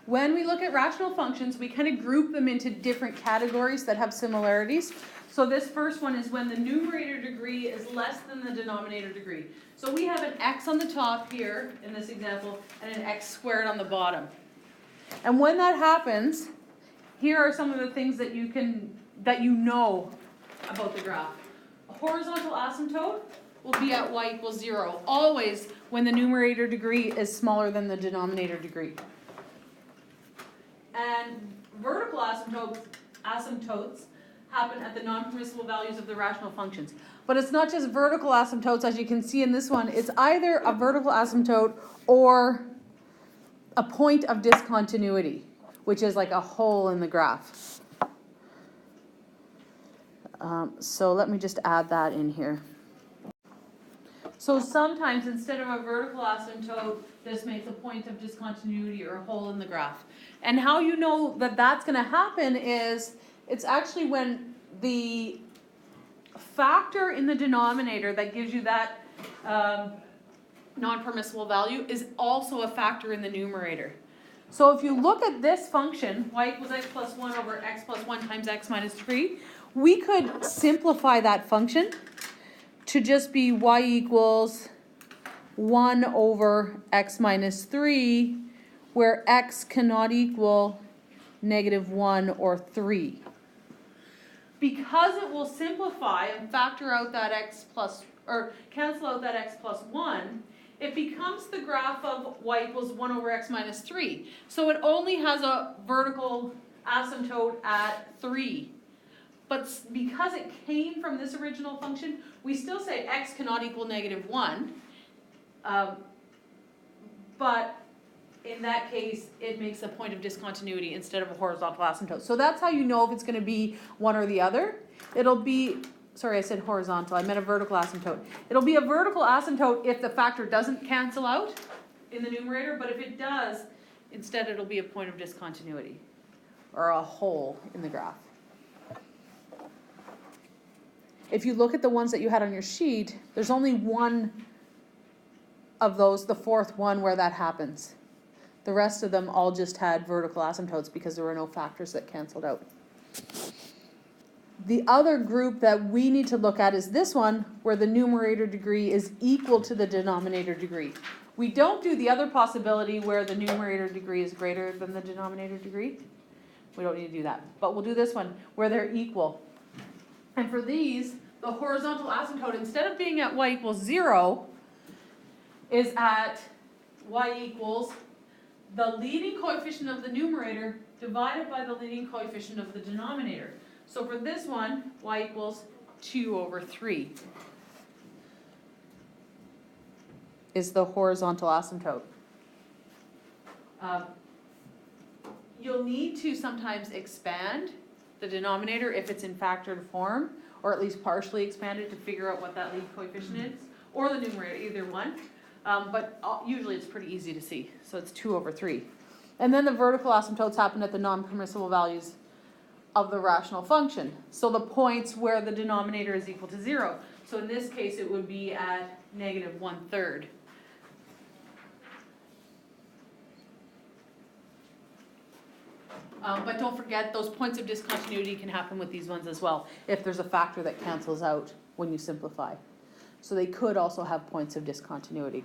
When we look at rational functions, we kind of group them into different categories that have similarities. So this first one is when the numerator degree is less than the denominator degree. So we have an x on the top here in this example and an x squared on the bottom. And when that happens, here are some of the things that you know about the graph. A horizontal asymptote will be at y equals 0, always when the numerator degree is smaller than the denominator degree. And vertical asymptotes happen at the non-permissible values of the rational functions. But it's not just vertical asymptotes, as you can see in this one. It's either a vertical asymptote or a point of discontinuity, which is like a hole in the graph. So let me just add that in here. So sometimes instead of a vertical asymptote, this makes a point of discontinuity or a hole in the graph. And how you know that that's going to happen is it's actually when the factor in the denominator that gives you that non-permissible value is also a factor in the numerator. So if you look at this function, y equals x plus 1 over x plus 1 times x minus 3, we could simplify that function to just be y equals 1 over x minus 3, where x cannot equal negative 1 or 3. Because it will simplify and factor out that x plus, or cancel out that x plus 1, it becomes the graph of y equals 1 over x minus 3. So it only has a vertical asymptote at 3. But because it came from this original function, we still say x cannot equal negative 1. But in that case, it makes a point of discontinuity instead of a horizontal asymptote. So that's how you know if it's going to be one or the other. It'll be, sorry, I said horizontal. I meant a vertical asymptote. It'll be a vertical asymptote if the factor doesn't cancel out in the numerator. But if it does, instead it'll be a point of discontinuity or a hole in the graph. If you look at the ones that you had on your sheet, there's only one of those, the fourth one, where that happens. The rest of them all just had vertical asymptotes because there were no factors that canceled out. The other group that we need to look at is this one, where the numerator degree is equal to the denominator degree. We don't do the other possibility where the numerator degree is greater than the denominator degree. We don't need to do that. But we'll do this one, where they're equal. And for these, the horizontal asymptote, instead of being at y equals 0, is at y equals the leading coefficient of the numerator divided by the leading coefficient of the denominator. So for this one, y equals 2 over 3 is the horizontal asymptote. You'll need to sometimes expand the denominator if it's in factored form, or at least partially expanded to figure out what that lead coefficient is, or the numerator, either one. But usually it's pretty easy to see. So it's 2 over 3. And then the vertical asymptotes happen at the non-permissible values of the rational function. So the points where the denominator is equal to 0. So in this case, it would be at negative 1/3. But don't forget, those points of discontinuity can happen with these ones as well, if there's a factor that cancels out when you simplify. So they could also have points of discontinuity.